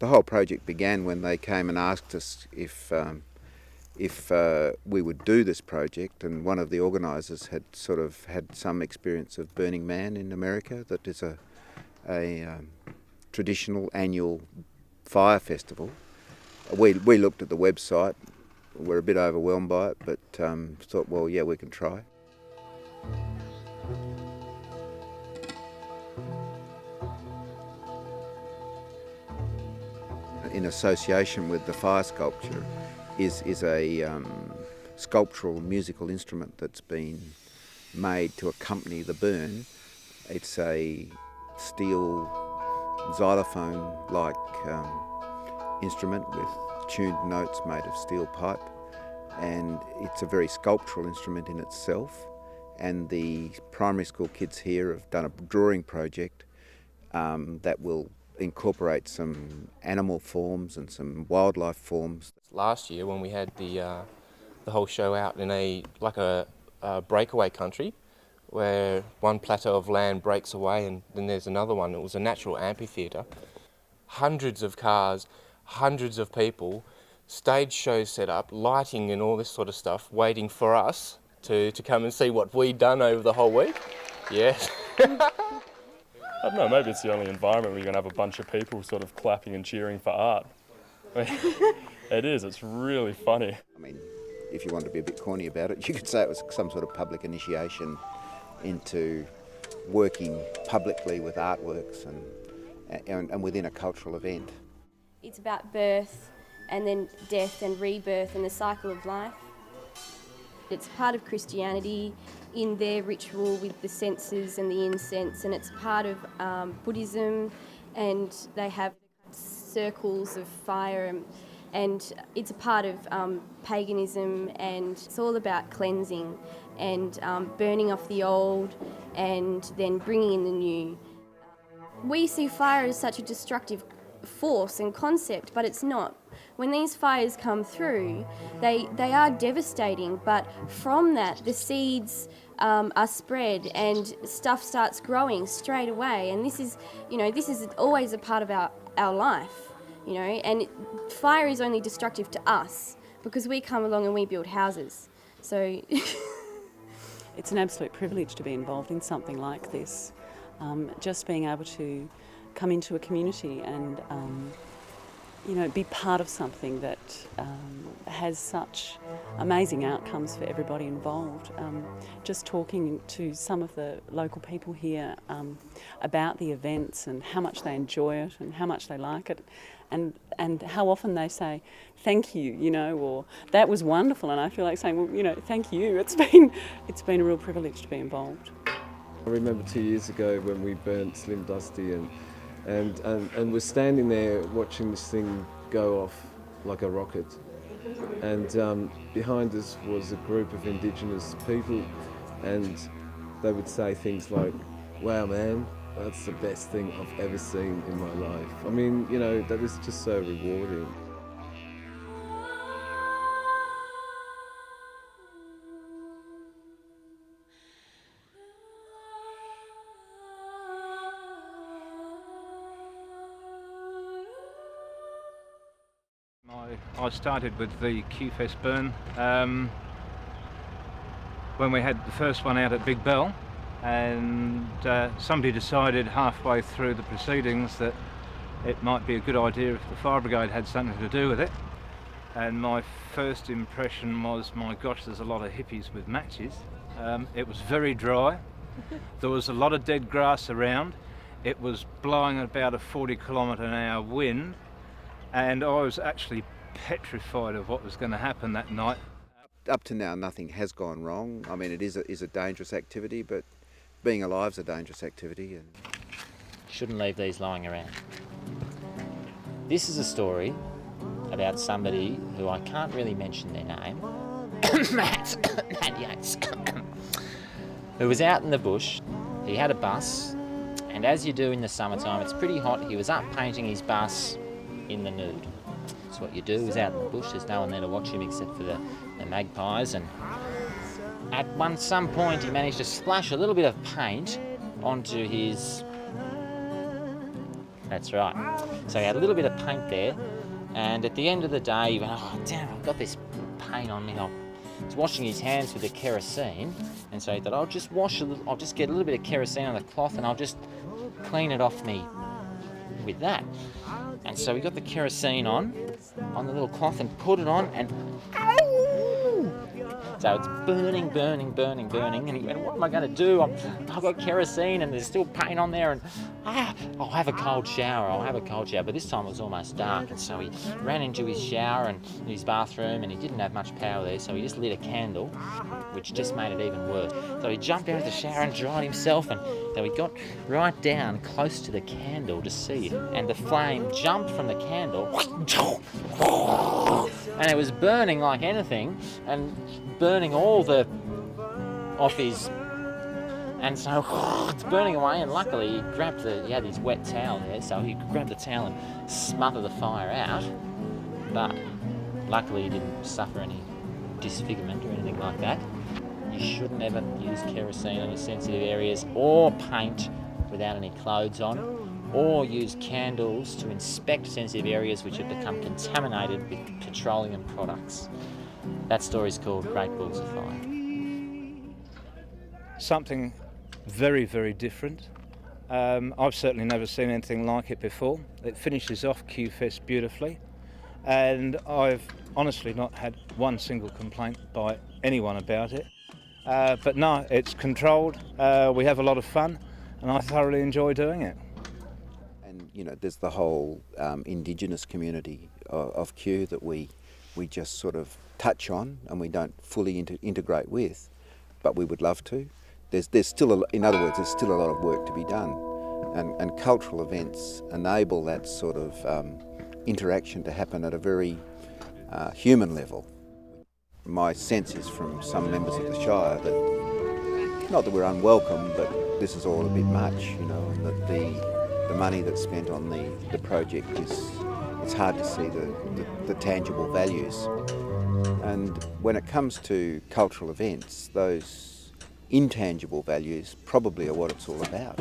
The whole project began when they came and asked us if we would do this project, and one of the organisers had sort of had some experience of Burning Man in America, that is a traditional annual fire festival. We looked at the website, we're a bit overwhelmed by it, but thought, well, yeah, we can try. In association with the fire sculpture is a sculptural musical instrument that's been made to accompany the burn. It's a steel xylophone-like instrument with tuned notes made of steel pipe, and it's a very sculptural instrument in itself. And the primary school kids here have done a drawing project that will incorporate some animal forms and some wildlife forms. Last year, when we had the whole show out in a breakaway country, where one plateau of land breaks away and then there's another one, it was a natural amphitheatre. Hundreds of cars, hundreds of people, stage shows set up, lighting and all this sort of stuff, waiting for us to come and see what we'd done over the whole week. Yes. I don't know, maybe it's the only environment where you're going to have a bunch of people sort of clapping and cheering for art. It is, it's really funny. I mean, if you want to be a bit corny about it, you could say it was some sort of public initiation into working publicly with artworks and within a cultural event. It's about birth and then death and rebirth and the cycle of life. It's part of Christianity in their ritual with the censers and the incense, and it's part of Buddhism, and they have circles of fire, and it's a part of paganism, and it's all about cleansing and burning off the old and then bringing in the new. We see fire as such a destructive force and concept, but it's not. When these fires come through, they are devastating, but from that the seeds are spread and stuff starts growing straight away, and this is always a part of our life, and fire is only destructive to us because we come along and we build houses. So it's an absolute privilege to be involved in something like this. Just being able to come into a community and be part of something that has such amazing outcomes for everybody involved. Just talking to some of the local people here about the events and how much they enjoy it and how much they like it, and how often they say thank you, or that was wonderful, and I feel like saying, well, thank you. It's been a real privilege to be involved. I remember 2 years ago when we burnt Slim Dusty and we're standing there watching this thing go off like a rocket, and behind us was a group of Indigenous people, and they would say things like, wow man, that's the best thing I've ever seen in my life. I mean, that is just so rewarding. I started with the Q-Fest burn when we had the first one out at Big Bell, and somebody decided halfway through the proceedings that it might be a good idea if the fire brigade had something to do with it. And my first impression was, my gosh, there's a lot of hippies with matches. It was very dry. There was a lot of dead grass around. It was blowing at about a 40-kilometre-an-hour wind, and I was actually petrified of what was going to happen that night. Up to now, nothing has gone wrong. I mean, it is a dangerous activity, but being alive is a dangerous activity. And shouldn't leave these lying around. This is a story about somebody who I can't really mention their name, Matt Yates, who was out in the bush. He had a bus, and as you do in the summertime, it's pretty hot. He was up painting his bus in the nude. That's what you do, is out in the bush. There's no one there to watch him except for the magpies, and at some point he managed to splash a little bit of paint onto his That's right. So he had a little bit of paint there, and at the end of the day, he went, oh damn, I've got this paint on me. He's washing his hands with the kerosene, and so he thought, I'll just get a little bit of kerosene on the cloth, and I'll just clean it off me with that. And so he got the kerosene on the little cloth and put it on, and so it's burning, and he went, what am I going to do? I've got kerosene and there's still paint on there, and I'll have a cold shower. But this time it was almost dark, and so he ran into his shower and his bathroom, and he didn't have much power there, so he just lit a candle, which just made it even worse. So he jumped out of the shower and dried himself, and so he got right down close to the candle to see it, and the flame jumped from the candle, and it was burning like anything, and burning all off his, and so it's burning away, and luckily he had his wet towel there, so he grabbed the towel and smothered the fire out, but luckily he didn't suffer any disfigurement or anything like that. You shouldn't ever use kerosene on your sensitive areas, or paint without any clothes on, or use candles to inspect sensitive areas which have become contaminated with petroleum products. That story's called Great Balls of Fire. Something very, very different. I've certainly never seen anything like it before. It finishes off Q-Fest beautifully, and I've honestly not had one single complaint by anyone about it. But no, it's controlled, we have a lot of fun, and I thoroughly enjoy doing it. And there's the whole Indigenous community of Kew that we just sort of touch on, and we don't fully integrate with, but we would love to. There's still, in other words, there's still a lot of work to be done, and cultural events enable that sort of interaction to happen at a very human level. My sense is from some members of the Shire that, not that we're unwelcome, but this is all a bit much, and that the money that's spent on the project it's hard to see the tangible values. And when it comes to cultural events, those intangible values probably are what it's all about.